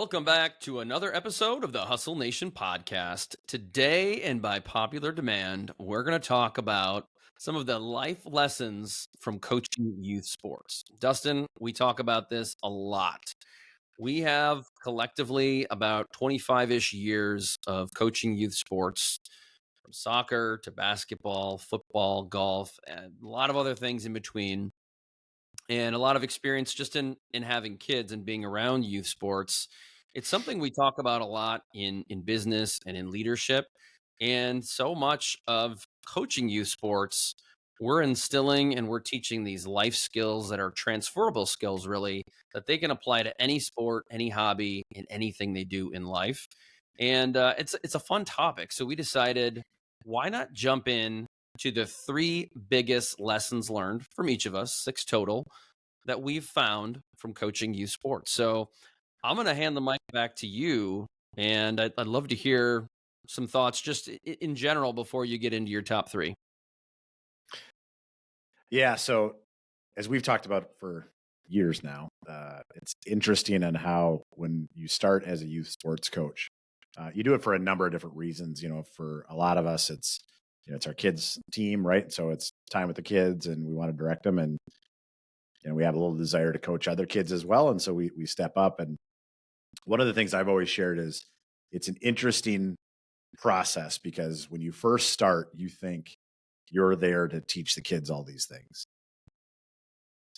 Welcome back to another episode of the Hustle Nation podcast. Today, and by popular demand, we're going to talk about some of the life lessons from coaching youth sports. Dustin, we talk about this a lot. We have collectively about 25-ish years of coaching youth sports, from soccer to basketball, football, golf, and a lot of other things in between, and a lot of experience just in having kids and being around youth sports. It's something we talk about a lot in business and in leadership. And so much of coaching youth sports, we're instilling and we're teaching these life skills that are transferable skills, really, that they can apply to any sport, any hobby, and anything they do in life. And it's a fun topic. So we decided, why not jump in to the three biggest lessons learned from each of us, six total, that we've found from coaching youth sports. So I'm going to hand the mic back to you, and I'd love to hear some thoughts just in general before you get into your top three. Yeah. So as we've talked about for years now, it's interesting on how when you start as a youth sports coach, you do it for a number of different reasons. For a lot of us, it's our kids' team, right? So it's time with the kids, and we want to direct them, and we have a little desire to coach other kids as well, and so we step up. And one of the things I've always shared is it's an interesting process because when you first start, you think you're there to teach the kids all these things.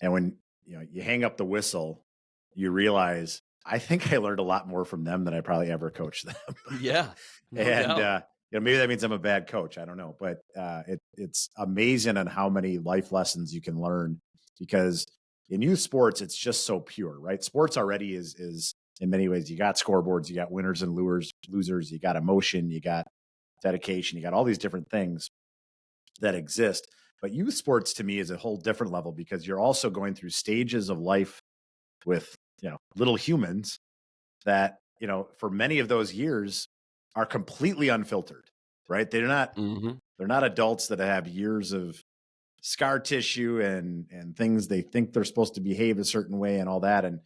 And when you hang up the whistle, you realize I think I learned a lot more from them than I probably ever coached them. Yeah. No And doubt. maybe that means I'm a bad coach. I don't know, but it's amazing on how many life lessons you can learn because in youth sports, it's just so pure, right? Sports already is in many ways, you got scoreboards, you got winners and losers, you got emotion, you got dedication, you got all these different things that exist. But youth sports to me is a whole different level because you're also going through stages of life with, little humans that, for many of those years are completely unfiltered, right? Hmm. They're not adults that have years of scar tissue and things they think they're supposed to behave a certain way and all that. And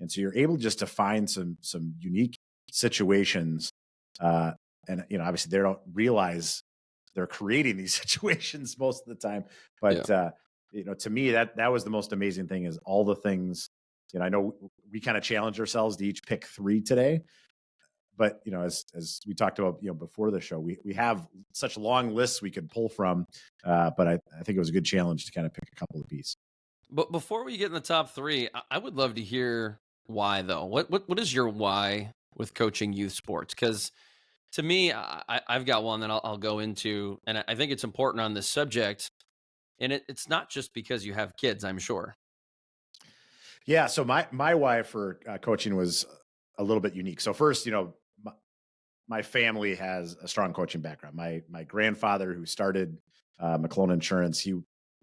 so you're able just to find some unique situations. And obviously they don't realize they're creating these situations most of the time. But to me, that was the most amazing thing is all the things. I know we kind of challenge ourselves to each pick three today. But as we talked about before the show, we have such long lists we could pull from. But I think it was a good challenge to kind of pick a couple of pieces. But before we get in the top three, I would love to hear why, though. What is your why with coaching youth sports? Because to me, I've got one that I'll go into, and I think it's important on this subject. And it's not just because you have kids, I'm sure. Yeah. So my why for coaching was a little bit unique. So first, my family has a strong coaching background. My grandfather, who started McClone Insurance, he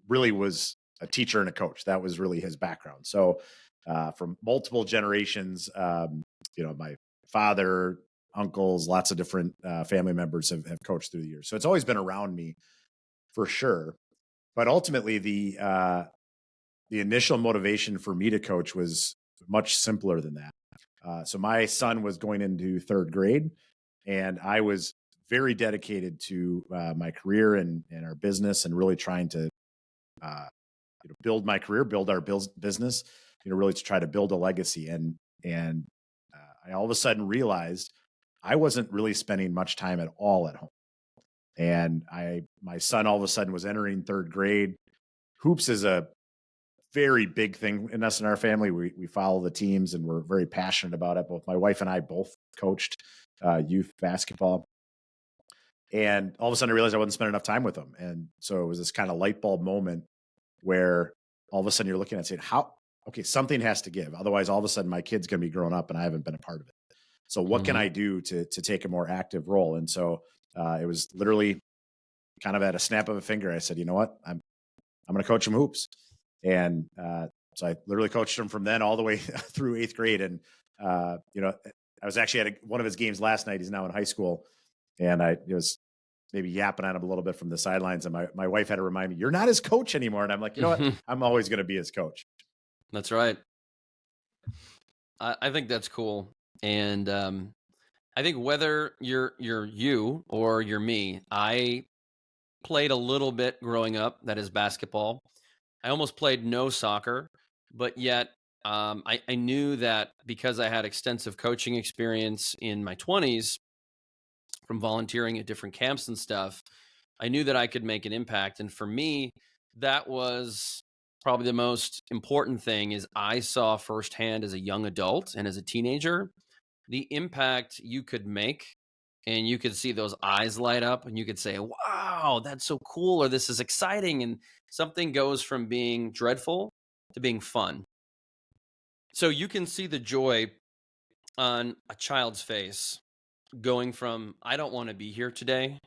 really was a teacher and a coach. That was really his background. So from multiple generations, my father, uncles, lots of different family members have coached through the years. So it's always been around me for sure. But ultimately, the initial motivation for me to coach was much simpler than that. So my son was going into third grade, and I was very dedicated to my career and our business, and really trying to build my career, build our business, really to try to build a legacy. And I all of a sudden realized I wasn't really spending much time at all at home. And my son all of a sudden was entering third grade. Hoops is a very big thing in us and our family. We follow the teams and we're very passionate about it. Both my wife and I both coached youth basketball. And all of a sudden I realized I wasn't spending enough time with them. And so it was this kind of light bulb moment where all of a sudden you're looking at saying, something has to give. Otherwise, all of a sudden my kid's going to be grown up and I haven't been a part of it. So what can I do to take a more active role? And so it was literally kind of at a snap of a finger. I said, you know what, I'm going to coach them hoops. And so I literally coached him from then all the way through eighth grade. And, I was actually at one of his games last night. He's now in high school. And I was maybe yapping at him a little bit from the sidelines. And my wife had to remind me, you're not his coach anymore. And I'm like, you know what? I'm always going to be his coach. That's right. I think that's cool. And I think whether you're you or you're me, I played a little bit growing up. That is basketball. I almost played no soccer, but yet I knew that because I had extensive coaching experience in my 20s from volunteering at different camps and stuff, I knew that I could make an impact. And for me, that was probably the most important thing is I saw firsthand as a young adult and as a teenager the impact you could make, and you could see those eyes light up and you could say, wow, that's so cool, or this is exciting, and something goes from being dreadful to being fun. So you can see the joy on a child's face going from I don't want to be here today,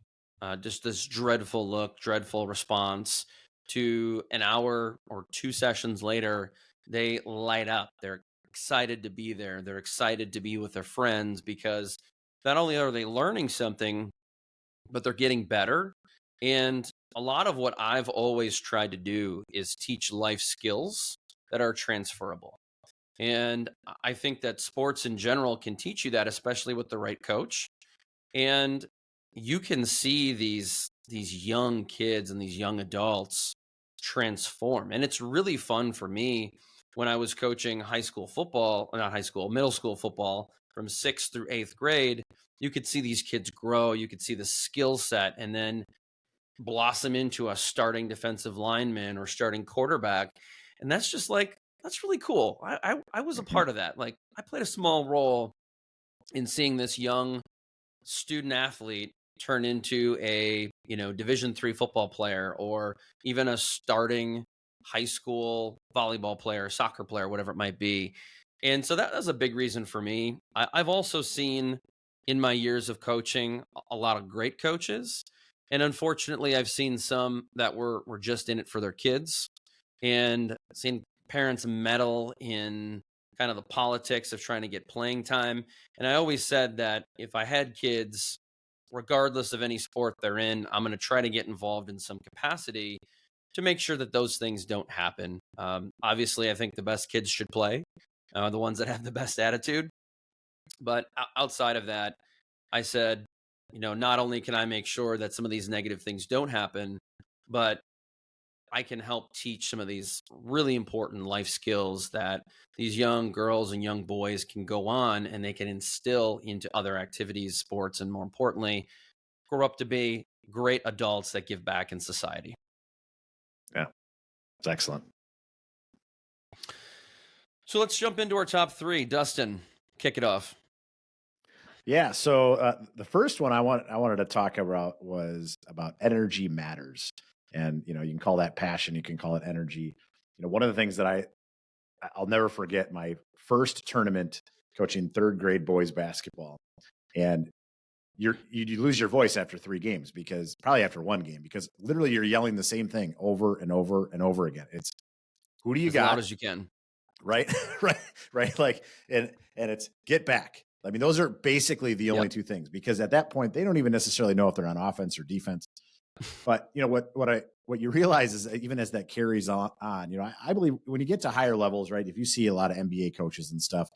just this dreadful look, dreadful response, to an hour or two sessions later, they light up. They're excited to be there. They're excited to be with their friends because not only are they learning something, but they're getting better. And a lot of what I've always tried to do is teach life skills that are transferable. And I think that sports in general can teach you that, especially with the right coach. And you can see these young kids and these young adults transform, and it's really fun for me when I was coaching high school football, not high school, middle school football, from 6th through 8th grade. You could see these kids grow, you could see the skill set, and then blossom into a starting defensive lineman or starting quarterback. And that's just like, that's really cool. I was a Mhm. part of that. Like, I played a small role in seeing this young student athlete turn into a division 3 football player, or even a starting high school volleyball player, soccer player, whatever it might be. And so that was a big reason for me. I've also seen in my years of coaching a lot of great coaches, and unfortunately I've seen some that were just in it for their kids, and seen parents meddle in kind of the politics of trying to get playing time. And I always said that if I had kids, regardless of any sport they're in, I'm going to try to get involved in some capacity to make sure that those things don't happen. Obviously, I think the best kids should play, the ones that have the best attitude. But outside of that, I said, not only can I make sure that some of these negative things don't happen, but I can help teach some of these really important life skills that these young girls and young boys can go on and they can instill into other activities, sports, and more importantly, grow up to be great adults that give back in society. Yeah, it's excellent. So let's jump into our top three. Dustin, kick it off. Yeah. So the first one I wanted to talk about was about energy matters, and you can call that passion, you can call it energy. One of the things that I'll never forget my first tournament coaching third grade boys basketball, and you lose your voice after 3 games, because probably after one game, because literally you're yelling the same thing over and over and over again. It's who do you As loud got, as you can. right? right, right. Like, and it's get back. I mean, those are basically the only Yep. two things, because at that point they don't even necessarily know if they're on offense or defense. But what you realize is that even as that carries on, I believe when you get to higher levels, right? If you see a lot of NBA coaches and stuff,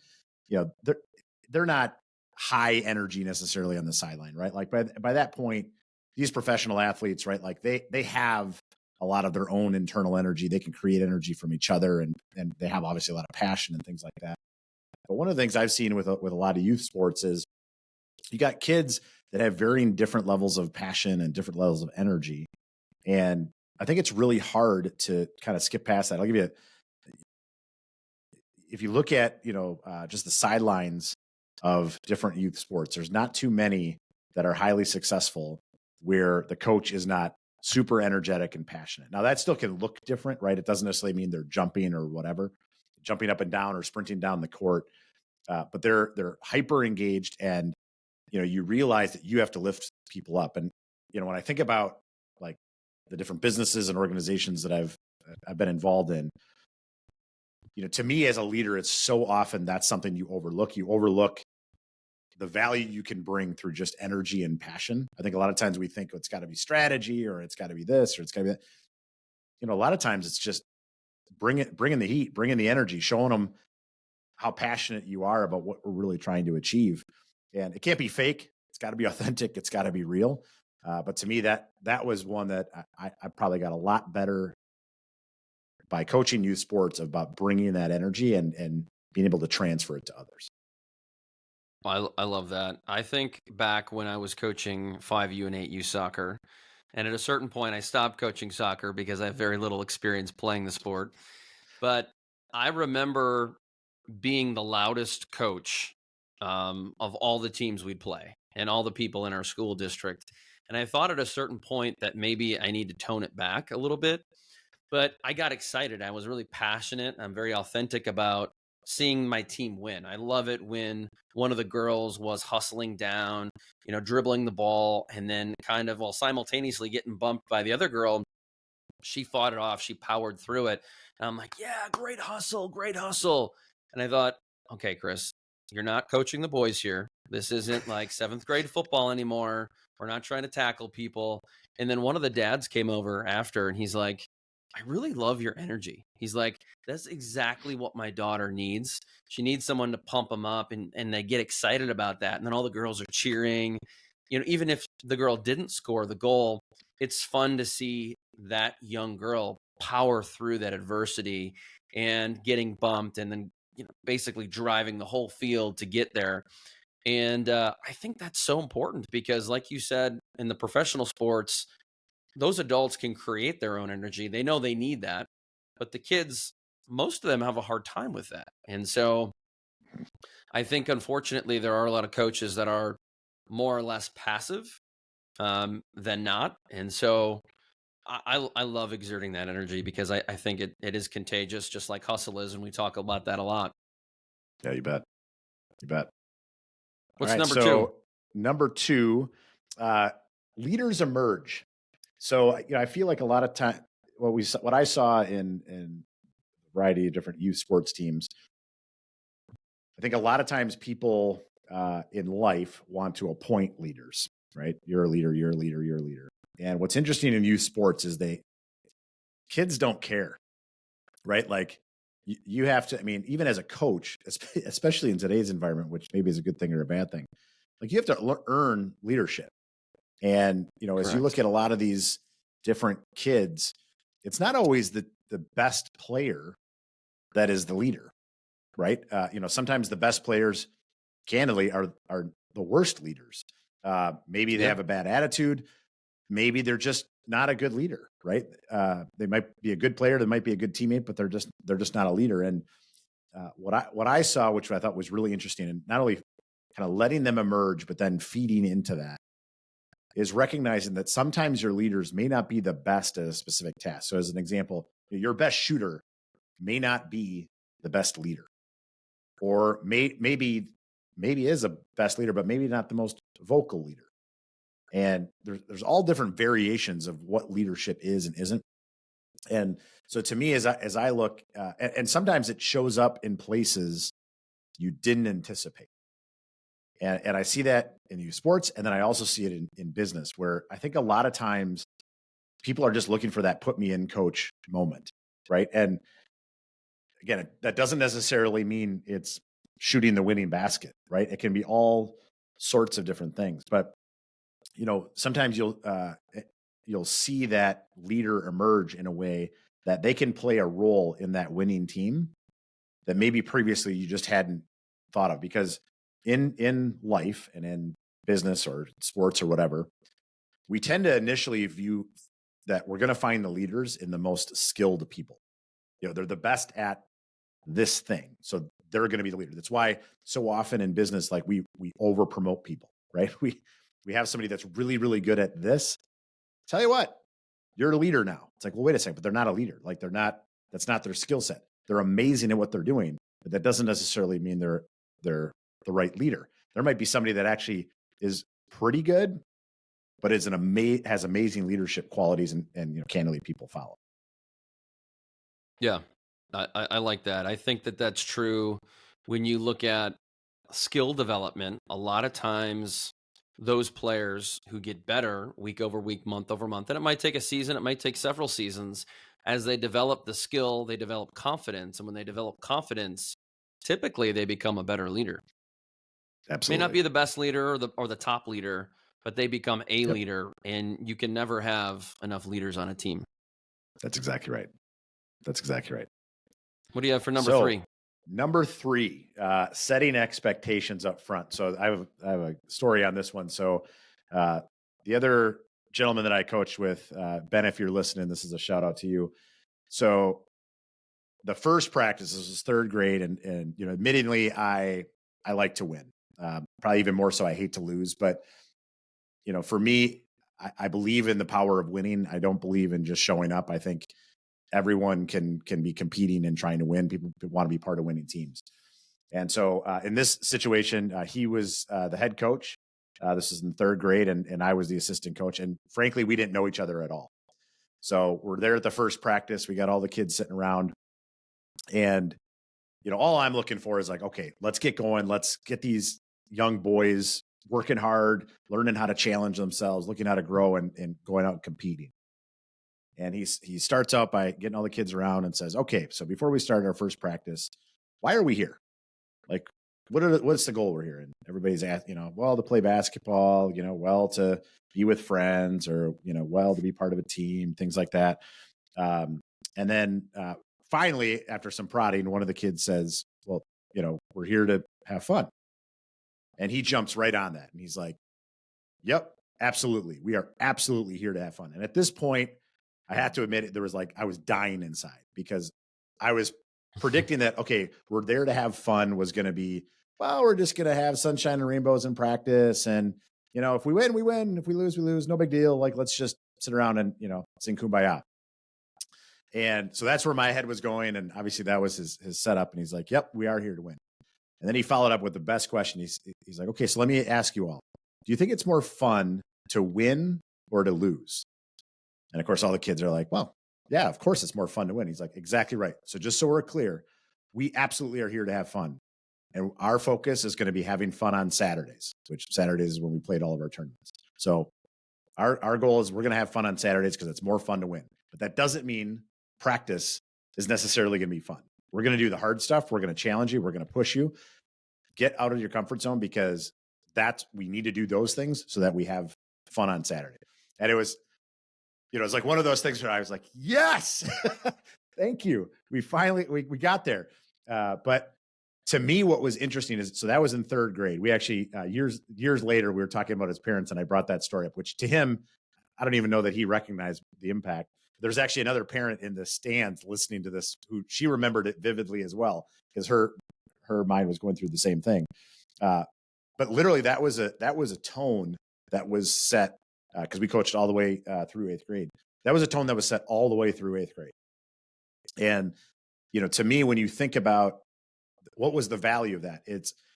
they're not high energy necessarily on the sideline, right? Like by that point, these professional athletes, right? Like they have a lot of their own internal energy. They can create energy from each other, and they have obviously a lot of passion and things like that. But one of the things I've seen with a lot of youth sports is you got kids that have varying different levels of passion and different levels of energy. And I think it's really hard to kind of skip past that. I'll give you, if you look at, just the sidelines of different youth sports, there's not too many that are highly successful where the coach is not super energetic and passionate. Now that still can look different, right? It doesn't necessarily mean they're jumping or whatever, jumping up and down or sprinting down the court. But they're hyper engaged, and you realize that you have to lift people up. And when I think about like the different businesses and organizations that I've been involved in, to me as a leader, it's so often that's something you overlook. You overlook the value you can bring through just energy and passion. I think a lot of times we think it's got to be strategy, or it's got to be this, or it's got to be that. A lot of times it's just bringing the heat, bringing the energy, showing them how passionate you are about what we're really trying to achieve. And it can't be fake. It's got to be authentic. It's got to be real. But to me, that was one that I probably got a lot better by coaching youth sports about bringing that energy and being able to transfer it to others. I love that. I think back when I was coaching 5U and 8U soccer, and at a certain point, I stopped coaching soccer because I have very little experience playing the sport. But I remember being the loudest coach of all the teams we'd play and all the people in our school district. And I thought at a certain point that maybe I need to tone it back a little bit. But I got excited. I was really passionate. I'm very authentic about seeing my team win. I love it when one of the girls was hustling down, dribbling the ball, and then kind of while simultaneously getting bumped by the other girl, she fought it off. She powered through it. And I'm like, yeah, great hustle, great hustle. And I thought, okay, Chris, you're not coaching the boys here. This isn't like seventh grade football anymore. We're not trying to tackle people. And then one of the dads came over after and he's like, I really love your energy. He's like, that's exactly what my daughter needs. She needs someone to pump them up and they get excited about that. And then all the girls are cheering. Even if the girl didn't score the goal, it's fun to see that young girl power through that adversity and getting bumped and then basically driving the whole field to get there. And I think that's so important because, like you said, in the professional sports, those adults can create their own energy. They know they need that, but the kids, most of them have a hard time with that. And so I think, unfortunately, there are a lot of coaches that are more or less passive than not. And so I love exerting that energy because I think it is contagious, just like hustle is. And we talk about that a lot. Yeah, you bet. You bet. All What's right. number two? So number two, uh, leaders emerge. So I feel like a lot of time what I saw in a variety of different youth sports teams, I think a lot of times people in life want to appoint leaders, right? You're a leader, you're a leader, you're a leader. And what's interesting in youth sports is kids don't care, right? Like you have to, I mean, even as a coach, especially in today's environment, which maybe is a good thing or a bad thing, like you have to earn leadership. And, as you look Correct. at a lot of these different kids, it's not always the best player that is the leader, right? Sometimes the best players, candidly, are the worst leaders. Maybe they Yeah. have a bad attitude. Maybe they're just not a good leader, right? They might be a good player, they might be a good teammate, but they're just not a leader. And what I saw, which I thought was really interesting, and not only kind of letting them emerge, but then feeding into that, is recognizing that sometimes your leaders may not be the best at a specific task. So, as an example, your best shooter may not be the best leader, or maybe is a best leader, but maybe not the most vocal leader. And there's all different variations of what leadership is and isn't. And so, to me, as I look, and sometimes it shows up in places you didn't anticipate. And I see that in youth sports, and then I also see it in business, where I think a lot of times people are just looking for that put me in coach moment, right? And again, that doesn't necessarily mean it's shooting the winning basket, right? It can be all sorts of different things. But sometimes you'll see that leader emerge in a way that they can play a role in that winning team that maybe previously you just hadn't thought of. Because in life and in business or sports or whatever, we tend to initially view that we're going to find the leaders in the most skilled people. They're the best at this thing, so they're going to be the leader. That's why so often in business, like we over promote people, right? We have somebody that's really, really good at this. Tell you what, you're a leader now. It's like, well, wait a second, but they're not a leader. Like that's not their skill set. They're amazing at what they're doing, but that doesn't necessarily mean they're the right leader. There might be somebody that actually is pretty good, but is has amazing leadership qualities, and candidly, people follow. Yeah. I like that. I think that that's true when you look at skill development. A lot of times, those players who get better week over week, month over month, and it might take a season, it might take several seasons, as they develop the skill, they develop confidence. And when they develop confidence, typically they become a better leader. May not Absolutely. be the best leader or the top leader, but they become a Yep. leader, and you can never have enough leaders on a team. That's exactly right. That's exactly right. What do you have for number So, 3? number 3, setting expectations up front. So I have a story on this one. So, uh, the other gentleman that I coached with, Ben, if you're listening, this is a shout out to you. So the first practice, this was 3rd grade, and admittingly, I like to win. Probably even more so, I hate to lose. But for me, I believe in the power of winning. I don't believe in just showing up. I think everyone can be competing and trying to win. People want to be part of winning teams. And so in this situation, he was the head coach. This is in 3rd grade, and I was the assistant coach. And frankly, we didn't know each other at all. So we're there at the first practice. We got all the kids sitting around, and all I'm looking for is like, okay, let's get going. Let's get these young boys working hard, learning how to challenge themselves, looking how to grow, and going out and competing. And he starts out by getting all the kids around and says, okay, so before we start our first practice, why are we here? Like, what's the goal we're here? And everybody's asking, well, to play basketball, well, to be with friends, or, well, to be part of a team, things like that. And then finally, after some prodding, one of the kids says, well, we're here to have fun. And he jumps right on that. And he's like, yep, absolutely. We are absolutely here to have fun. And at this point, I have to admit, I was dying inside, because I was predicting that, okay, we're there to have fun was going to be, well, we're just going to have sunshine and rainbows in practice. And, if we win, we win. If we lose, we lose. No big deal. Like, let's just sit around and, sing Kumbaya. And so that's where my head was going. And obviously that was his setup. And he's like, yep, we are here to win. And then he followed up with the best question. He's like, okay, so let me ask you all, do you think it's more fun to win or to lose? And of course, all the kids are like, well, yeah, of course it's more fun to win. He's like, exactly right. So just so we're clear, we absolutely are here to have fun. And our focus is going to be having fun on Saturdays, which Saturdays is when we played all of our tournaments. So our goal is we're going to have fun on Saturdays because it's more fun to win. But that doesn't mean practice is necessarily going to be fun. We're going to do the hard stuff. We're going to challenge you. We're going to push you. Get out of your comfort zone, because we need to do those things so that we have fun on Saturday. And it was, it's like one of those things where I was like, yes, thank you. We finally, we got there. But to me, what was interesting is, so that was in 3rd grade. We actually, years later, we were talking about his parents, and I brought that story up, which to him, I don't even know that he recognized the impact. There's actually another parent in the stands listening to this who she remembered it vividly as well, because her mind was going through the same thing. But literally that was a tone that was set, because we coached all the way through 8th grade. That was a tone that was set all the way through 8th grade. And, to me, when you think about what was the value of that,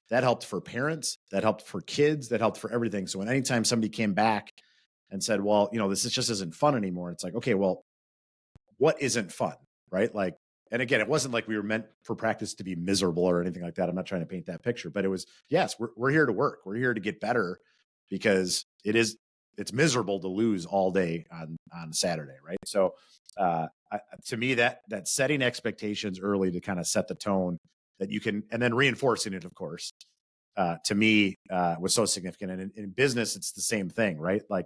that helped for parents, that helped for kids, that helped for everything. So when anytime somebody came back and said, well, this just isn't fun anymore, it's like, okay, well, what isn't fun, right? Like, and again, it wasn't like we were meant for practice to be miserable or anything like that. I'm not trying to paint that picture, but it was, yes, we're here to work. We're here to get better, because it's miserable to lose all day on Saturday, right? So to me, that setting expectations early to kind of set the tone that you can, and then reinforcing it, of course, to me was so significant. And in business, it's the same thing, right? Like,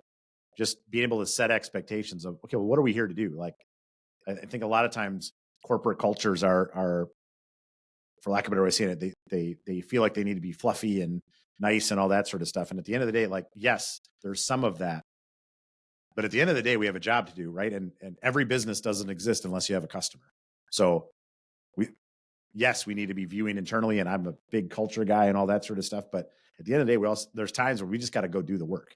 just being able to set expectations of, okay, well, what are we here to do? Like, I think a lot of times corporate cultures are, for lack of a better way of saying it, they feel like they need to be fluffy and nice and all that sort of stuff. And at the end of the day, like, yes, there's some of that, but at the end of the day, we have a job to do, right? And every business doesn't exist unless you have a customer. So we need to be viewing internally, and I'm a big culture guy and all that sort of stuff. But at the end of the day, there's times where we just got to go do the work.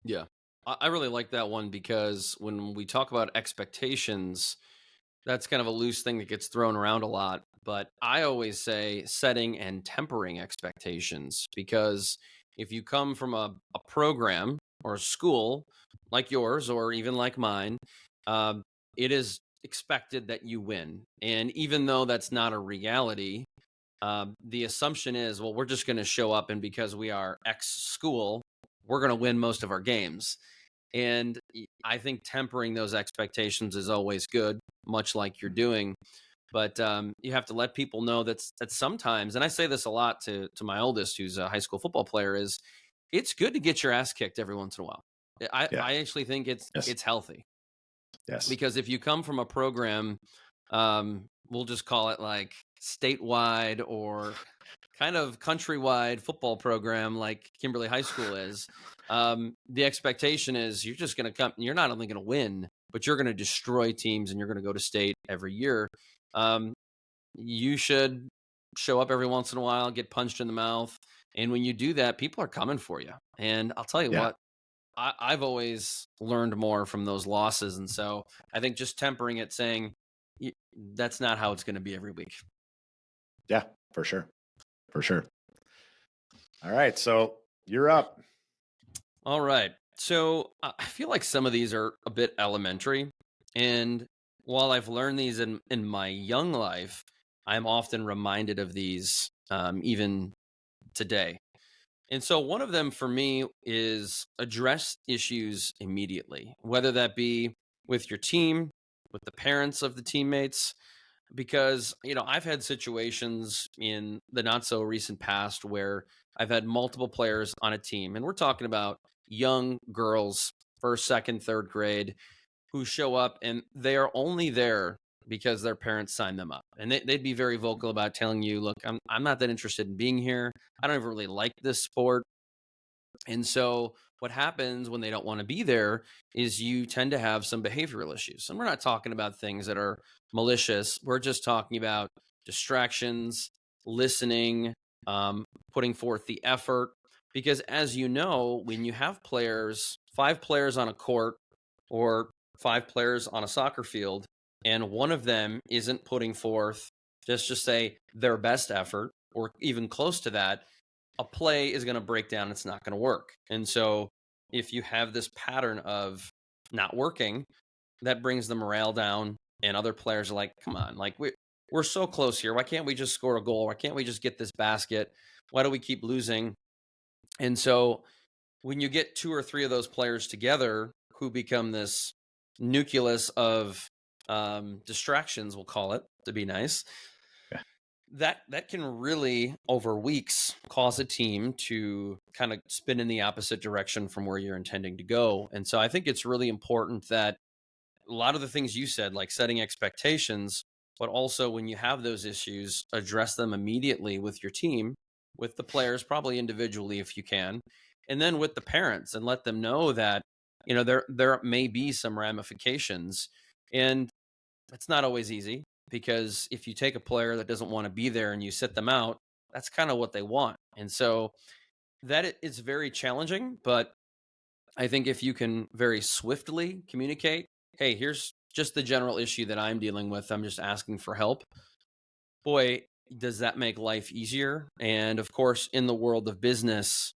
Yeah. I really like that one, because when we talk about expectations, that's kind of a loose thing that gets thrown around a lot. But I always say setting and tempering expectations, because if you come from a program or a school like yours, or even like mine, it is expected that you win. And even though that's not a reality, the assumption is, well, we're just going to show up, and because we are X school, we're going to win most of our games. And I think tempering those expectations is always good, much like you're doing. But you have to let people know that sometimes, and I say this a lot to my oldest, who's a high school football player, is it's good to get your ass kicked every once in a while. Yeah. I actually think Yes. it's healthy, Yes. because if you come from a program, we'll just call it like statewide or kind of countrywide football program like Kimberly High School is, the expectation is you're just going to come. You're not only going to win, but you're going to destroy teams, and you're going to go to state every year. Um, you should show up every once in a while, get punched in the mouth, and when you do that, people are coming for you. And I'll tell you Yeah. what, I've always learned more from those losses, and so I think just tempering it, saying that's not how it's going to be every week. Yeah, for sure. For sure. All right. So you're up. All right. So I feel like some of these are a bit elementary. And while I've learned these in my young life, I'm often reminded of these even today. And so one of them for me is address issues immediately, whether that be with your team, with the parents of the teammates, because I've had situations in the not so recent past where I've had multiple players on a team, and we're talking about young girls, first, second, third grade, who show up and they are only there because their parents signed them up, and they'd be very vocal about telling you, look, I'm not that interested in being here, I don't even really like this sport. And so what happens when they don't want to be there is you tend to have some behavioral issues. And we're not talking about things that are malicious. We're just talking about distractions, listening, putting forth the effort. Because as you know, when you have players, 5 players on a court or 5 players on a soccer field, and one of them isn't putting forth, just say, their best effort or even close to that, a play is going to break down. It's not going to work. And so if you have this pattern of not working, that brings the morale down. And other players are like, come on, like we're so close here. Why can't we just score a goal? Why can't we just get this basket? Why do we keep losing? And so when you get 2 or 3 of those players together who become this nucleus of distractions, we'll call it to be nice, Yeah. that can really over weeks cause a team to kind of spin in the opposite direction from where you're intending to go. And so I think it's really important that a lot of the things you said, like setting expectations, but also when you have those issues, address them immediately with your team, with the players, probably individually if you can, and then with the parents, and let them know that there may be some ramifications. And it's not always easy, because if you take a player that doesn't want to be there and you sit them out, that's kind of what they want. And so it's very challenging, but I think if you can very swiftly communicate, hey, here's just the general issue that I'm dealing with, I'm just asking for help. Boy, does that make life easier. And of course, in the world of business,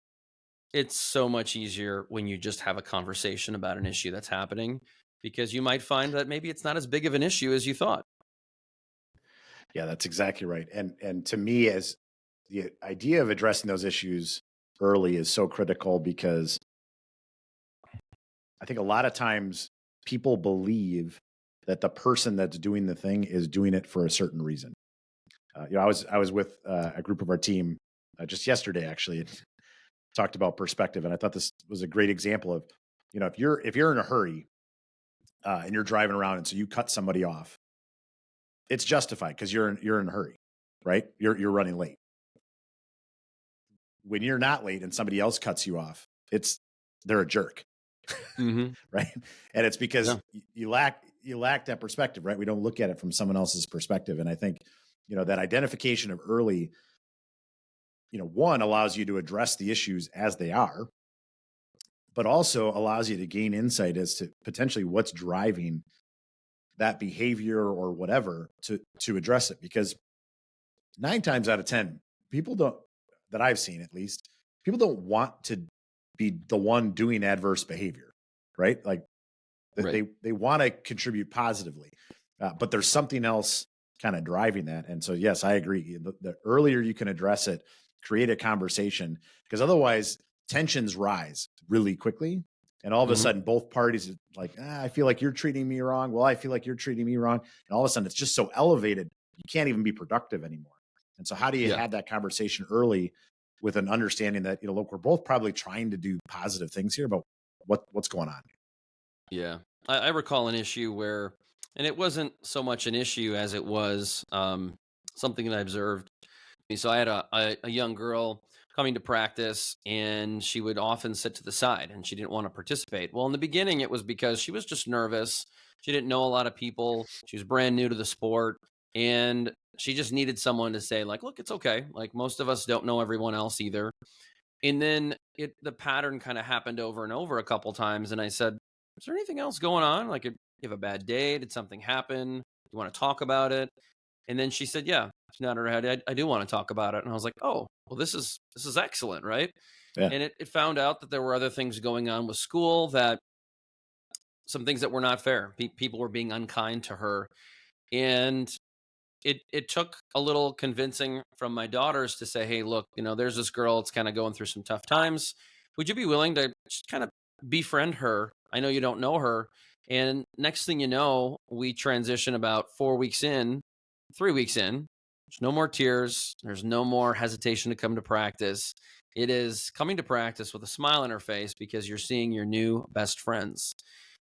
it's so much easier when you just have a conversation about an issue that's happening, because you might find that maybe it's not as big of an issue as you thought. Yeah, that's exactly right. And to me, as the idea of addressing those issues early is so critical, because I think a lot of times people believe that the person that's doing the thing is doing it for a certain reason. I was with a group of our team just yesterday, actually, and talked about perspective, and I thought this was a great example of, if you're in a hurry and you're driving around, and so you cut somebody off, it's justified because you're in a hurry, right? You're running late. When you're not late and somebody else cuts you off, they're a jerk, Hmm. right? And it's because Yeah. you lack that perspective, right? We don't look at it from someone else's perspective. And I think, that identification of early, one allows you to address the issues as they are, but also allows you to gain insight as to potentially what's driving that behavior or whatever to address it. Because 9 times out of 10, people don't, that I've seen at least, people don't want to be the one doing adverse behavior, right? Like Right. they want to contribute positively, but there's something else kind of driving that. And so, yes, I agree. The earlier you can address it, create a conversation, because otherwise tensions rise really quickly. And all of a Hmm. sudden, both parties are like, I feel like you're treating me wrong. Well, I feel like you're treating me wrong. And all of a sudden, it's just so elevated you can't even be productive anymore. And so how do you Yeah. have that conversation early with an understanding that, look, we're both probably trying to do positive things here, but what's going on? Yeah. I recall an issue where, and it wasn't so much an issue as it was something that I observed. So I had a young girl coming to practice, and she would often sit to the side and she didn't want to participate. Well, in the beginning, it was because she was just nervous. She didn't know a lot of people. She was brand new to the sport. And she just needed someone to say, like, look, it's okay. Like, most of us don't know everyone else either. And then the pattern kind of happened over and over a couple times. And I said, is there anything else going on? Like, you have a bad day? Did something happen? You want to talk about it? And then she said, yeah. She nodded her head. I do want to talk about it. And I was like, oh, well, this is excellent, right? Yeah. And it found out that there were other things going on with school, that some things that were not fair. People were being unkind to her. And it took a little convincing from my daughters to say, hey, look, there's this girl, it's kind of going through some tough times. Would you be willing to just kind of befriend her? I know you don't know her. And next thing you know, we transition about 4 weeks in, 3 weeks in. There's no more tears. There's no more hesitation to come to practice. It is coming to practice with a smile on her face because you're seeing your new best friends.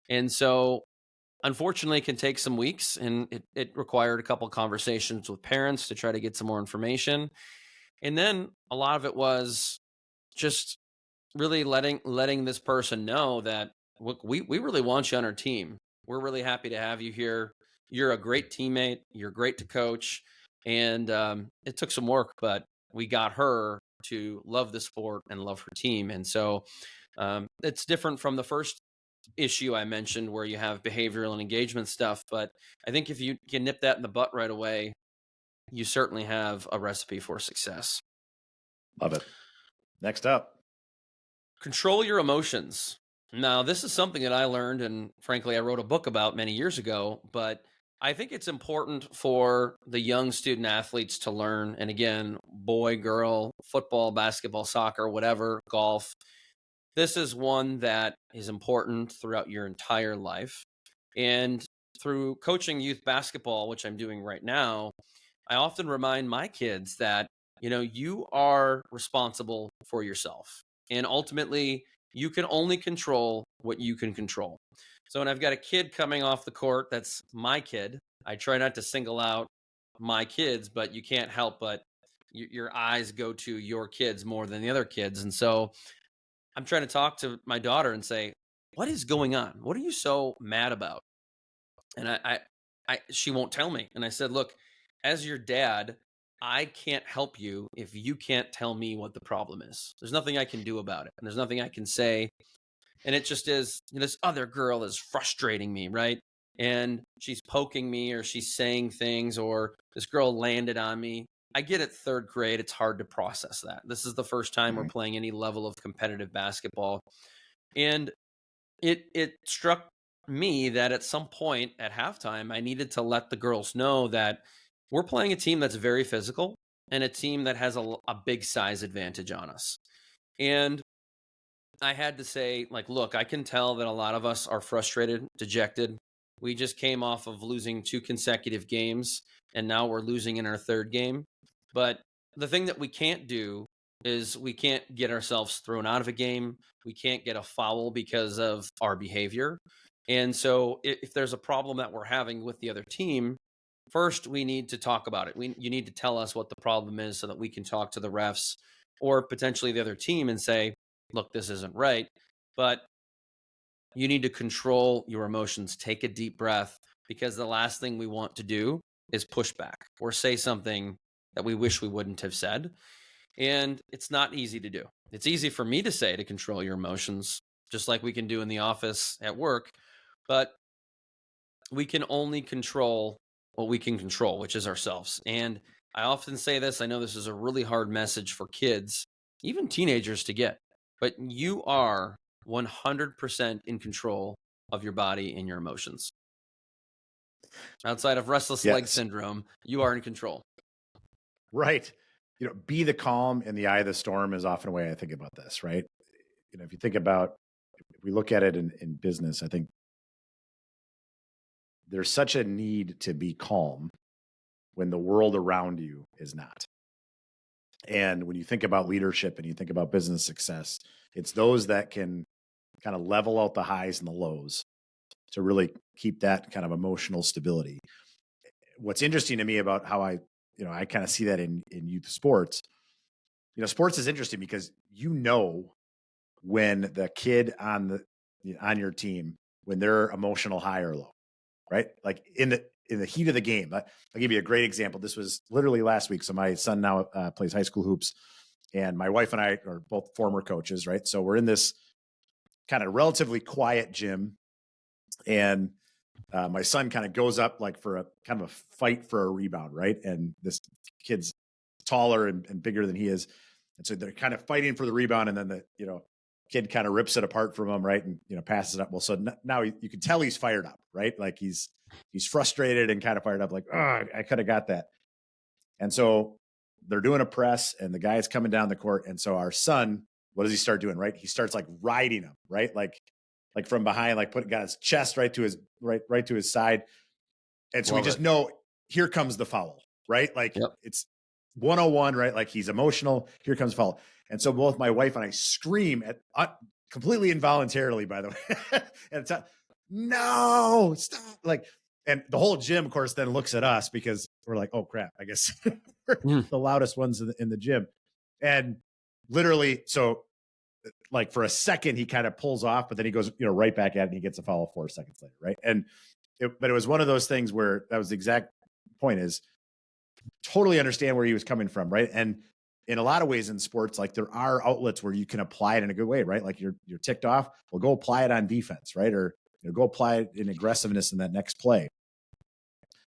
And so, unfortunately, it can take some weeks, and it required a couple conversations with parents to try to get some more information. And then a lot of it was just really letting this person know that, look, we really want you on our team. We're really happy to have you here. You're a great teammate. You're great to coach. And it took some work, but we got her to love the sport and love her team. And so it's different from the first issue I mentioned where you have behavioral and engagement stuff. But I think if you can nip that in the butt right away, you certainly have a recipe for success. Love it. Next up. Control your emotions. Now, this is something that I learned, and frankly, I wrote a book about many years ago, but I think it's important for the young student athletes to learn. And again, boy, girl, football, basketball, soccer, whatever, golf. This is one that is important throughout your entire life. And through coaching youth basketball, which I'm doing right now, I often remind my kids that, you are responsible for yourself. And ultimately, you can only control what you can control. So when I've got a kid coming off the court, that's my kid. I try not to single out my kids, but you can't help but your eyes go to your kids more than the other kids. And so I'm trying to talk to my daughter and say, what is going on? What are you so mad about? And she won't tell me. And I said, look, as your dad, I can't help you if you can't tell me what the problem is. There's nothing I can do about it. And there's nothing I can say. And it just is, this other girl is frustrating me, right? And she's poking me, or she's saying things, or this girl landed on me. I get it, third grade. It's hard to process that. This is the first time we're Mhm. playing any level of competitive basketball. And it struck me that at some point at halftime, I needed to let the girls know that we're playing a team that's very physical and a team that has a big size advantage on us. And I had to say, like, look, I can tell that a lot of us are frustrated, dejected. We just came off of losing 2 consecutive games, and now we're losing in our third game. But the thing that we can't do is we can't get ourselves thrown out of a game. We can't get a foul because of our behavior. And so if there's a problem that we're having with the other team, first we need to talk about it. You need to tell us what the problem is so that we can talk to the refs or potentially the other team and say, look, this isn't right. But you need to control your emotions. Take a deep breath, because the last thing we want to do is push back or say something that we wish we wouldn't have said. And it's not easy to do. It's easy for me to say to control your emotions, just like we can do in the office at work. But we can only control what we can control, which is ourselves. And I often say this, I know this is a really hard message for kids, even teenagers to get, but you are 100% in control of your body and your emotions. Outside of restless leg Yes. syndrome, you are in control. Right. Be the calm in the eye of the storm is often a way I think about this, right? If you think about, if we look at it in business, I think there's such a need to be calm when the world around you is not. And when you think about leadership and you think about business success, it's those that can kind of level out the highs and the lows to really keep that kind of emotional stability. What's interesting to me about how I kind of see that in youth sports, sports is interesting because when the kid on your team, when they're emotional high or low, right? Like in the heat of the game. I'll give you a great example. This was literally last week. So my son now plays high school hoops, and my wife and I are both former coaches, right? So we're in this kind of relatively quiet gym, and my son kind of goes up like for a kind of a fight for a rebound, right? And this kid's taller and bigger than he is, and so they're kind of fighting for the rebound, and then the kid kind of rips it apart from him, right? And passes it up. Well, so now you can tell he's fired up, right? Like he's frustrated and kind of fired up, like, oh, I could have got that. And so they're doing a press, and the guy's coming down the court, and so our son, what does he start doing? Right, he starts like riding him, right, like from behind, like got his chest right to his side, and so we just know here comes the foul, right? Like it's 101, right? Like he's emotional. Here comes foul. And so both my wife and I scream at completely involuntarily, by the way. And it's no, stop. Like, and the whole gym, of course, then looks at us because we're like, oh crap, I guess we're the loudest ones in the gym. And literally, so like for a second, he kind of pulls off, but then he goes, right back at it, and he gets a foul 4 seconds later, right? And but it was one of those things where that was the exact point, is totally understand where he was coming from, right? And in a lot of ways in sports, like there are outlets where you can apply it in a good way, right? Like you're ticked off, well, go apply it on defense, right? Or go apply it in aggressiveness in that next play.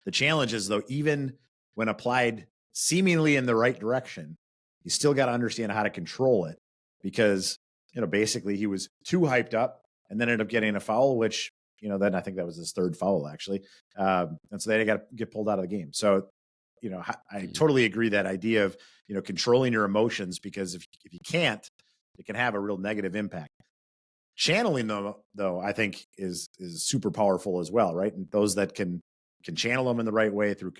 The challenge is, though, even when applied seemingly in the right direction, you still got to understand how to control it, because basically he was too hyped up and then ended up getting a foul, which then I think that was his third foul actually, and so they got to get pulled out of the game. So I totally agree, that idea of controlling your emotions, because if you can't, it can have a real negative impact. Channeling them, though, I think is super powerful as well, right? And those that can channel them in the right way through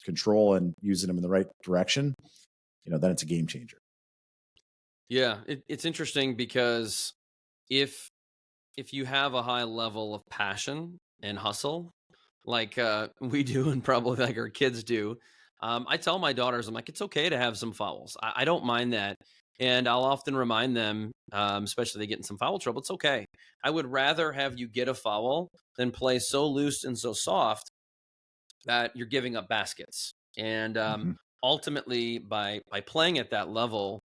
control and using them in the right direction, then it's a game changer. Yeah, it's interesting because if you have a high level of passion and hustle, like we do, and probably like our kids do, I tell my daughters, I'm like, it's okay to have some fouls. I don't mind that. And I'll often remind them, especially they get in some foul trouble, it's okay. I would rather have you get a foul than play so loose and so soft that you're giving up baskets. And ultimately, by playing at that level,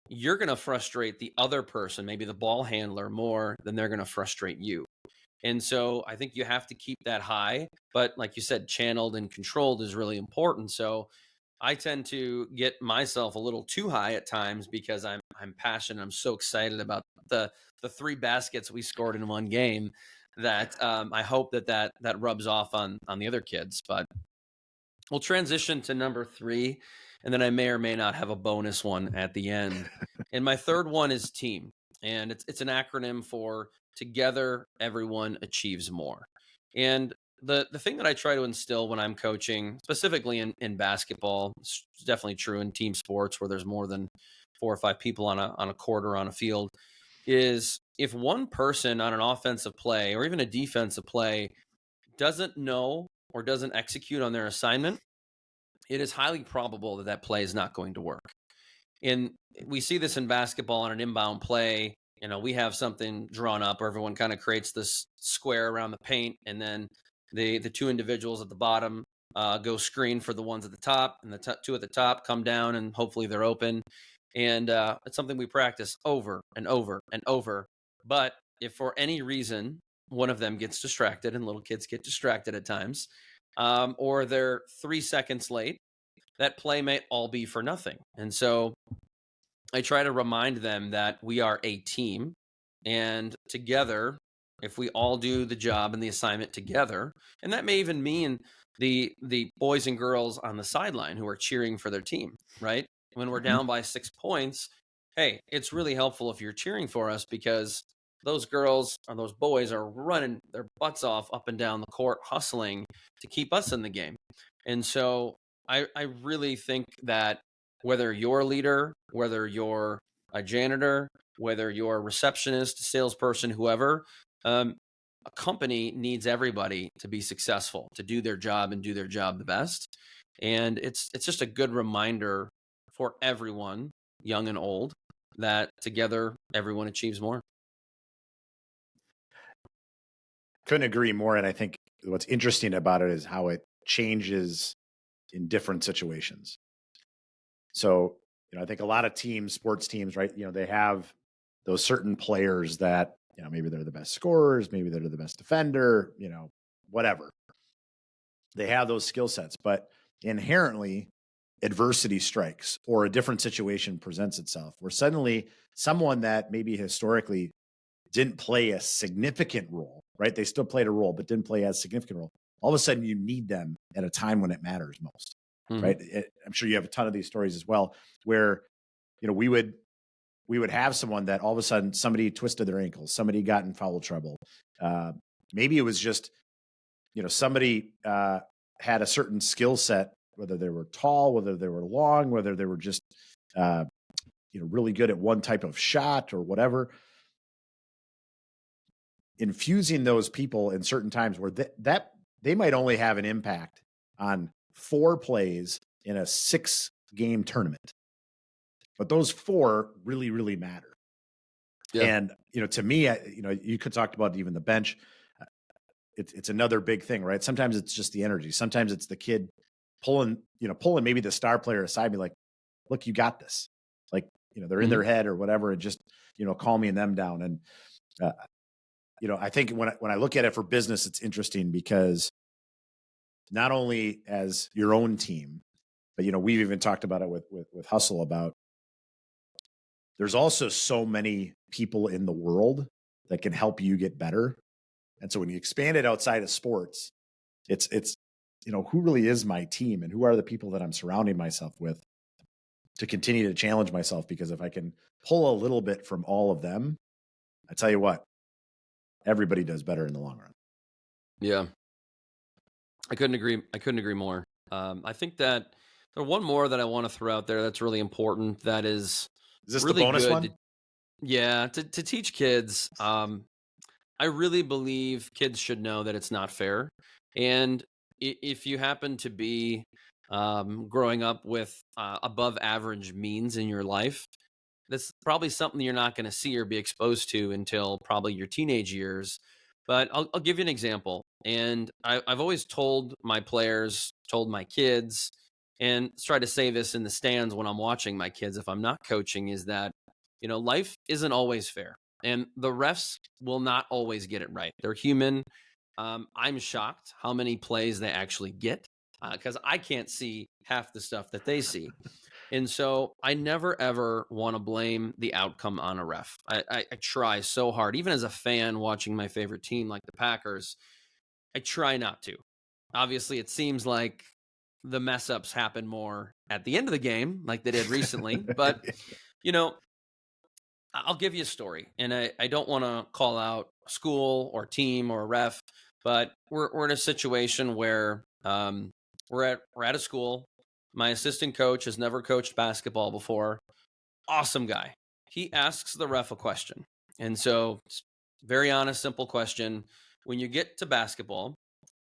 you're going to frustrate the other person, maybe the ball handler, more than they're going to frustrate you. And so I think you have to keep that high, but like you said, channeled and controlled is really important. So I tend to get myself a little too high at times because I'm passionate. I'm so excited about the 3 baskets we scored in one game that I hope that rubs off on the other kids. But we'll transition to number 3, and then I may or may not have a bonus one at the end. And my third one is team, and it's an acronym for together everyone achieves more. And the thing that I try to instill when I'm coaching, specifically in basketball, it's definitely true in team sports where there's more than 4 or 5 people on a court or on a field, is if one person on an offensive play or even a defensive play doesn't know or doesn't execute on their assignment, it is highly probable that play is not going to work. And we see this in basketball on an inbound play. We have something drawn up where everyone kind of creates this square around the paint, and then the 2 individuals at the bottom go screen for the ones at the top, and the 2 at the top come down, and hopefully they're open. And it's something we practice over and over and over. But if for any reason one of them gets distracted, and little kids get distracted at times, or they're 3 seconds late, that play may all be for nothing. And so I try to remind them that we are a team, and together, if we all do the job and the assignment together, and that may even mean the boys and girls on the sideline who are cheering for their team, right? When we're down by 6 points, hey, it's really helpful if you're cheering for us, because those girls or those boys are running their butts off up and down the court, hustling to keep us in the game. And so I really think that whether you're a leader, whether you're a janitor, whether you're a receptionist, salesperson, whoever, a company needs everybody to be successful, to do their job and do their job the best. And it's just a good reminder for everyone, young and old, that together everyone achieves more. Couldn't agree more. And I think what's interesting about it is how it changes in different situations. So, I think a lot of teams, sports teams, right? They have those certain players that, maybe they're the best scorers, maybe they're the best defender, whatever. They have those skill sets, but inherently adversity strikes or a different situation presents itself where suddenly someone that maybe historically didn't play a significant role, right? They still played a role, but didn't play as significant role. All of a sudden you need them at a time when it matters most, Mhm. right? I'm sure you have a ton of these stories as well, where, we would have someone that all of a sudden somebody twisted their ankles, somebody got in foul trouble. Maybe it was just, somebody had a certain skill set, whether they were tall, whether they were long, whether they were just, uh, really good at one type of shot or whatever. Infusing those people in certain times where that they might only have an impact on 4 plays in a 6-game tournament, but those 4 really, really matter. Yeah. And, to me, you could talk about even the bench. Uh, it's another big thing, right? Sometimes it's just the energy. Sometimes it's the kid pulling maybe the star player aside, be like, look, you got this. Like, they're in Mhm. their head or whatever, and just, calming them down. And, uh, I think when I look at it for business, it's interesting because not only as your own team, but, we've even talked about it with Hustle about there's also so many people in the world that can help you get better. And so when you expand it outside of sports, it's who really is my team and who are the people that I'm surrounding myself with to continue to challenge myself, because if I can pull a little bit from all of them, I tell you what, everybody does better in the long run. Yeah. I couldn't agree more. I think that there's one more that I want to throw out there that's really important. That is Is this the really bonus good. one? Yeah, to teach kids. I really believe kids should know that it's not fair. And if you happen to be growing up with above average means in your life, that's probably something you're not going to see or be exposed to until probably your teenage years. But I'll give you an example. And I've always told my players, told my kids, and try to say this in the stands when I'm watching my kids if I'm not coaching, is that, life isn't always fair. And the refs will not always get it right. They're human. I'm shocked how many plays they actually get because I can't see half the stuff that they see. And so I never ever want to blame the outcome on a ref. I try so hard, even as a fan watching my favorite team like the Packers, I try not to. Obviously, it seems like the mess ups happen more at the end of the game, like they did recently. But, you know, I'll give you a story, and I don't want to call out a school or team or a ref, but we're in a situation where we're at a school. My assistant coach has never coached basketball before. Awesome guy. He asks the ref a question, and so it's very honest, simple question. When you get to basketball,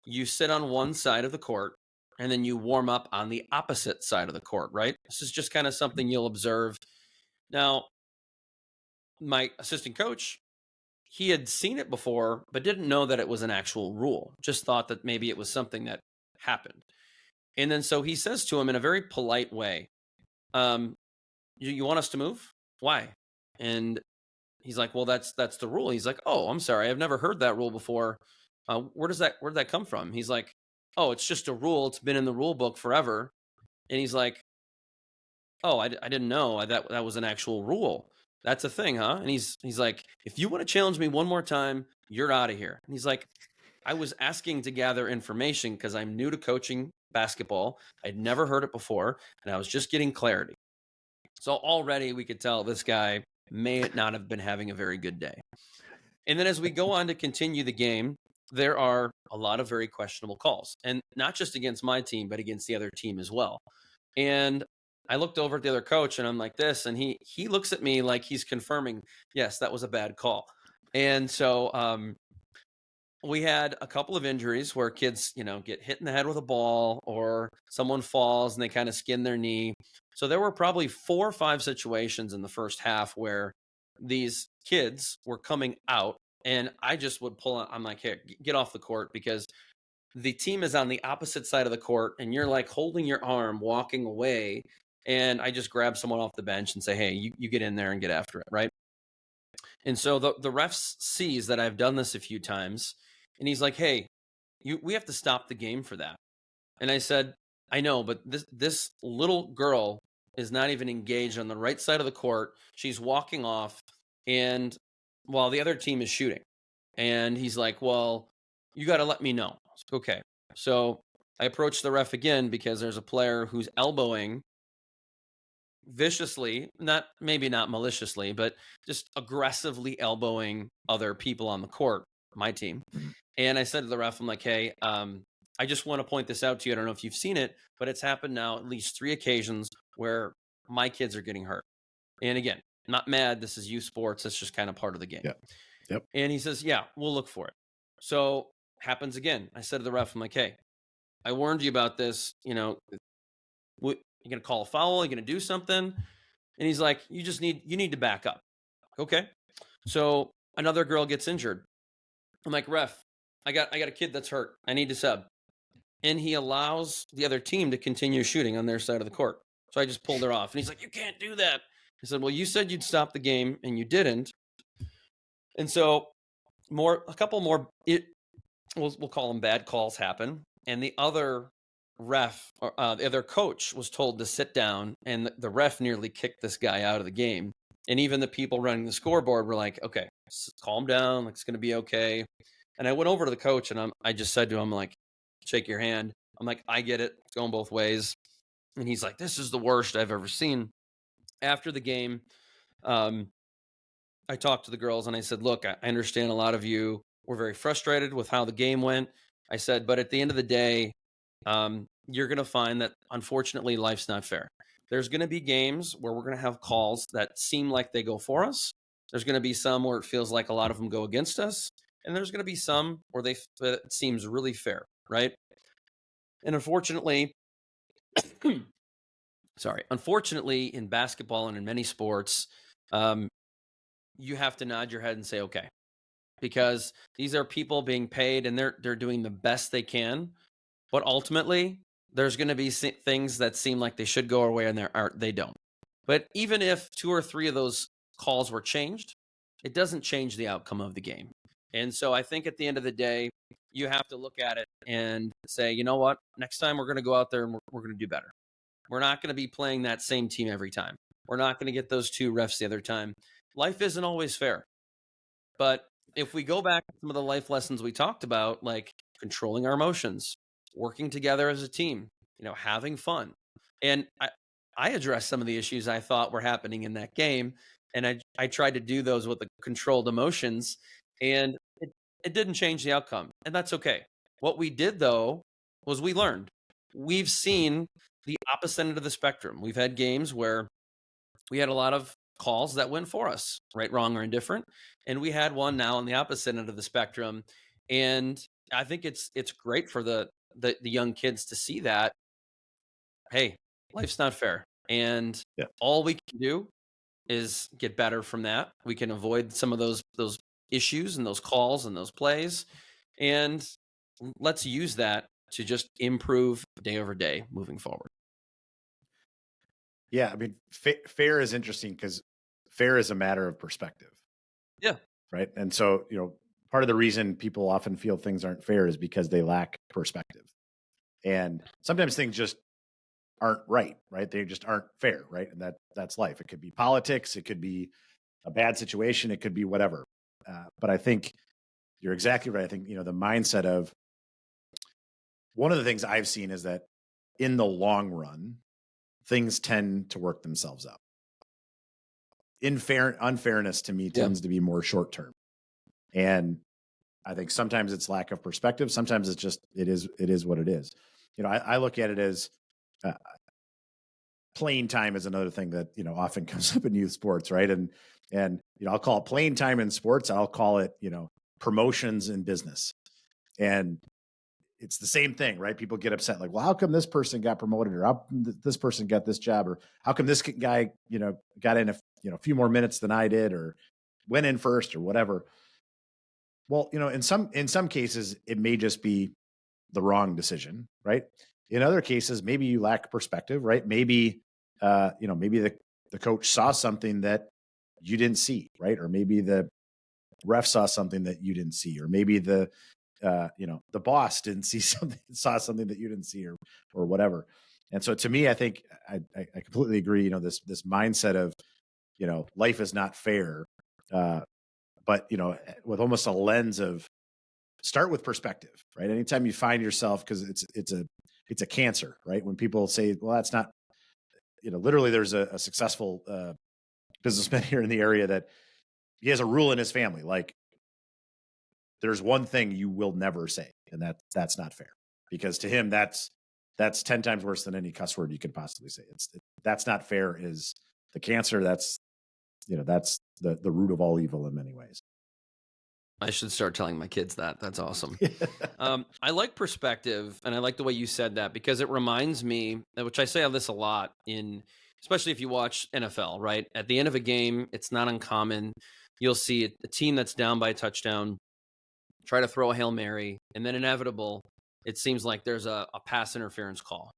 you sit on one side of the court, and then you warm up on the opposite side of the court. Right? This is just kind of something you'll observe. Now, my assistant coach, he had seen it before, but didn't know that it was an actual rule. Just thought that maybe it was something that happened. And then so he says to him in a very polite way, um, you want us to move? Why? And he's like, well, that's the rule. He's like, oh, I'm sorry. I've never heard that rule before. Where did that come from? He's like, oh, it's just a rule. It's been in the rule book forever. And he's like, oh, I didn't know that was an actual rule. That's a thing, huh? And he's like, if you want to challenge me one more time, you're out of here. And he's like, I was asking to gather information because I'm new to coaching basketball. I'd never heard it before, and I was just getting clarity. So already we could tell this guy may not have been having a very good day. And then as we go on to continue the game, there are a lot of very questionable calls, and not just against my team, but against the other team as well. And I looked over at the other coach and I'm like this, and he looks at me like he's confirming, yes, that was a bad call. And so we had a couple of injuries where kids, get hit in the head with a ball or someone falls and they kind of skin their knee. So there were probably 4 or 5 situations in the first half where these kids were coming out and I just would pull I'm like, "Here, get off the court," because the team is on the opposite side of the court and you're like holding your arm walking away, and I just grab someone off the bench and say, "Hey, you get in there and get after it," right? And so the ref sees that I've done this a few times, and he's like, "Hey, we have to stop the game for that." And I said, "I know, but this little girl is not even engaged on the right side of the court. She's walking off, and while the other team is shooting." And he's like, "Well, you got to let me know." I was like, "Okay." So I approached the ref again because there's a player who's elbowing viciously, not maybe not maliciously, but just aggressively elbowing other people on the court, my team. Mhm. And I said to the ref, I'm like, "Hey, I just want to point this out to you. I don't know if you've seen it, but it's happened now at least 3 occasions where my kids are getting hurt. And again, not mad. This is youth sports. It's just kind of part of the game." Yeah. Yep. And he says, "Yeah, we'll look for it." So happens again. I said to the ref, I'm like, "Hey, I warned you about this. You gonna call a foul? You gonna do something?" And he's like, you need to back up." Okay. So another girl gets injured. I'm like, "Ref, I got a kid that's hurt. I need to sub." And he allows the other team to continue shooting on their side of the court. So I just pulled her off. And he's like, "You can't do that." I said, "Well, you said you'd stop the game and you didn't." And so a couple more, we'll call them bad calls, happen. And the other ref, or the other coach, was told to sit down, and the ref nearly kicked this guy out of the game. And even the people running the scoreboard were like, "Okay, calm down. Like, it's going to be okay." And I went over to the coach and I just said to him, like, "Shake your hand." I'm like, "I get it. It's going both ways." And he's like, "This is the worst I've ever seen." After the game, um, I talked to the girls and I said, "Look, I understand a lot of you were very frustrated with how the game went." I said, "But at the end of the day, you're going to find that unfortunately life's not fair. There's going to be games where we're going to have calls that seem like they go for us. There's going to be some where it feels like a lot of them go against us. And there's going to be some where it seems really fair, right?" And unfortunately, unfortunately, in basketball and in many sports, um, you have to nod your head and say, "Okay," because these are people being paid and they're doing the best they can. But ultimately, there's going to be things that seem like they should go away and they don't. But even if 2 or 3 of those calls were changed, it doesn't change the outcome of the game. And so I think at the end of the day, you have to look at it and say, "You know what? Next time we're going to go out there and we're going to do better. We're not going to be playing that same team every time. We're not going to get those 2 refs the other time." Life isn't always fair. But if we go back to some of the life lessons we talked about, like controlling our emotions, working together as a team, having fun. And I addressed some of the issues I thought were happening in that game. And I tried to do those with the controlled emotions. And it didn't change the outcome. And that's okay. What we did, though, was we learned. We've seen the opposite end of the spectrum. We've had games where we had a lot of calls that went for us, right, wrong, or indifferent. And we had one now on the opposite end of the spectrum. And I think it's great for the young kids to see that, hey, life's not fair. And Yeah. all we can do is get better from that. We can avoid some of those issues and those calls and those plays. And let's use that to just improve day over day moving forward. Yeah. I mean, fair is interesting because fair is a matter of perspective, Yeah. right? And so, part of the reason people often feel things aren't fair is because they lack perspective. And sometimes things just aren't right, right? They just aren't fair, right? And that's life. It could be politics, it could be a bad situation, it could be whatever. But I think you're exactly right. I think, the mindset of one of the things I've seen is that in the long run, things tend to work themselves out. Unfairness to me Yeah. tends to be more short term. And I think sometimes it's lack of perspective. Sometimes it's just, it is what it is. I look at it as uh, playing time is another thing that, often comes up in youth sports. Right. And, I'll call it playing time in sports. I'll call it, promotions in business. And it's the same thing, right? People get upset, like, well, how come this person got promoted, or how come this person got this job, or how come this guy, got in a few more minutes than I did, or went in first, or whatever. Well, in some cases, it may just be the wrong decision, right? In other cases, maybe you lack perspective, right? Maybe, maybe the coach saw something that you didn't see, right? Or maybe the ref saw something that you didn't see, or maybe the boss didn't see something, saw something that you didn't see, or whatever. And so, to me, I think I completely agree. This mindset of, life is not fair, but with almost a lens of, start with perspective, right? Anytime you find yourself, because it's a cancer, right? When people say, well, that's not, literally, there's a successful businessman here in the area that he has a rule in his family, like, there's one thing you will never say, and that's not fair, because to him, that's 10 times worse than any cuss word you could possibly say. That's not fair is the cancer. That's the root of all evil in many ways. I should start telling my kids that. That's awesome. I like perspective, and I like the way you said that, because it reminds me, which I say this a lot especially if you watch NFL, right? At the end of a game, it's not uncommon. You'll see a team that's down by a touchdown try to throw a Hail Mary, and then it seems like there's a pass interference call.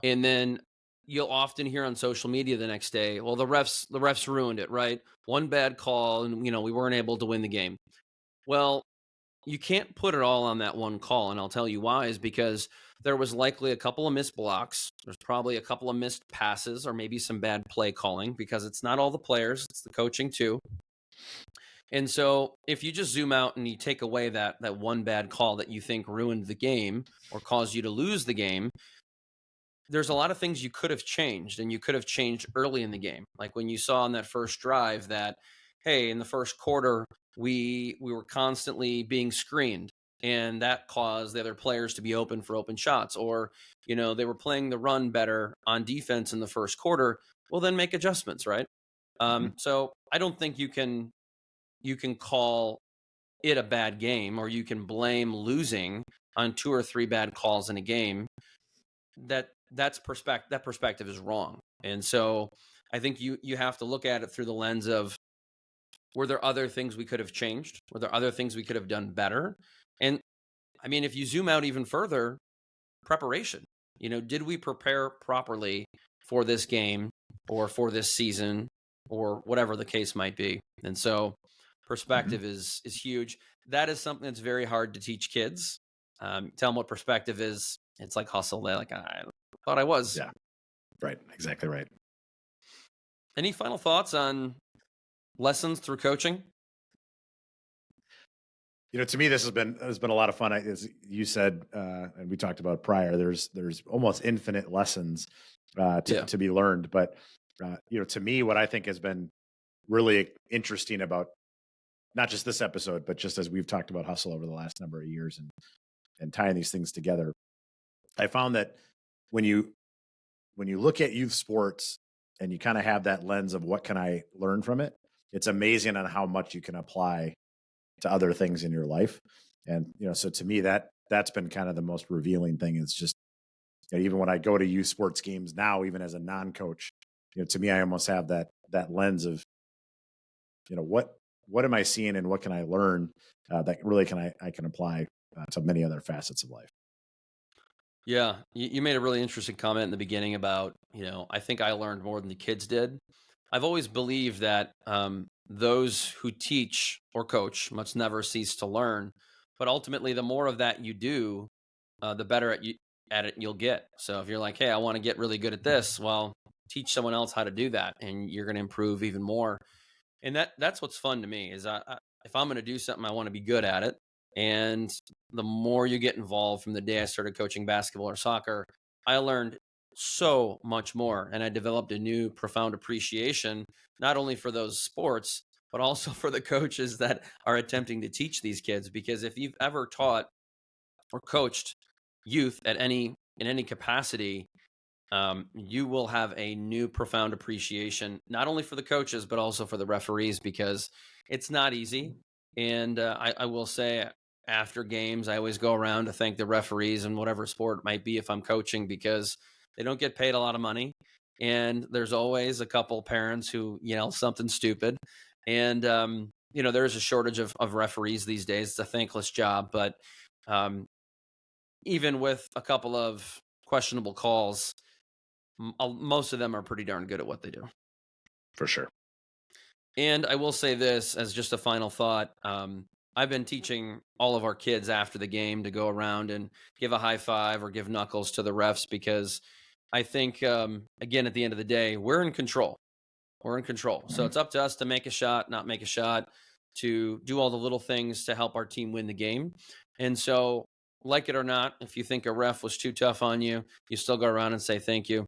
And then you'll often hear on social media the next day, well, the refs ruined it, right? One bad call, and we weren't able to win the game. Well, you can't put it all on that one call, and I'll tell you why, is because there was likely a couple of missed blocks. There's probably a couple of missed passes, or maybe some bad play calling, because it's not all the players, it's the coaching too. And so if you just zoom out and you take away that one bad call that you think ruined the game or caused you to lose the game, there's a lot of things you could have changed, and you could have changed early in the game. Like when you saw on that first drive that, hey, in the first quarter, we were constantly being screened, and that caused the other players to be open for open shots. Or, they were playing the run better on defense in the first quarter. Well, then make adjustments, right? So I don't think you can call it a bad game, or you can blame losing on 2 or 3 bad calls in a game. That perspective is wrong. And so I think you have to look at it through the lens of, were there other things we could have changed? Were there other things we could have done better? And I mean, if you zoom out even further, preparation. Did we prepare properly for this game, or for this season, or whatever the case might be? And so perspective is huge. That is something that's very hard to teach kids. Tell them what perspective is. It's like hustle. They're like, I thought I was. Yeah, right. Exactly right. Any final thoughts on lessons through coaching? To me, this has been a lot of fun. As you said, and we talked about prior, there's almost infinite lessons to be learned. But to me, what I think has been really interesting about not just this episode, but just as we've talked about hustle over the last number of years, and tying these things together, I found that when you look at youth sports and you kind of have that lens of what can I learn from it, it's amazing on how much you can apply to other things in your life. And, so to me, that's been kind of the most revealing thing. It's just, even when I go to youth sports games now, even as a non-coach, to me, I almost have that lens of, what am I seeing, and what can I learn that really I can apply to many other facets of life. Yeah, you made a really interesting comment in the beginning about, I think I learned more than the kids did. I've always believed that those who teach or coach must never cease to learn. But ultimately, the more of that you do, the better at it you'll get. So if you're like, hey, I want to get really good at this, well, teach someone else how to do that, and you're going to improve even more. And that's what's fun to me, is if I'm going to do something, I want to be good at it. And the more you get involved, from the day I started coaching basketball or soccer, I learned so much more, and I developed a new profound appreciation, not only for those sports, but also for the coaches that are attempting to teach these kids. Because if you've ever taught or coached youth in any capacity, you will have a new profound appreciation, not only for the coaches, but also for the referees, because it's not easy. And I will say, after games, I always go around to thank the referees in whatever sport it might be if I'm coaching, because they don't get paid a lot of money. And there's always a couple parents who yell something stupid. And, there's a shortage of referees these days. It's a thankless job. But um, even with a couple of questionable calls, most of them are pretty darn good at what they do. For sure. And I will say this as just a final thought. I've been teaching all of our kids after the game to go around and give a high five or give knuckles to the refs, because I think, again, at the end of the day, we're in control. We're in control. So it's up to us to make a shot, not make a shot, to do all the little things to help our team win the game. And so, like it or not, if you think a ref was too tough on you, you still go around and say thank you.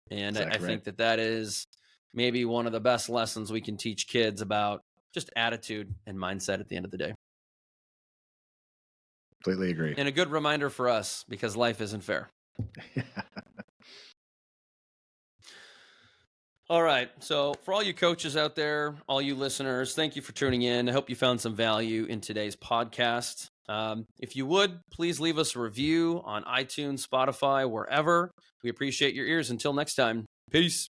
And I Exactly think right. that is maybe one of the best lessons we can teach kids about just attitude and mindset at the end of the day. Completely agree. And a good reminder for us, because life isn't fair. All right. So, for all you coaches out there, all you listeners, thank you for tuning in. I hope you found some value in today's podcast. If you would, please leave us a review on iTunes, Spotify, wherever. We appreciate your ears. Until next time, peace.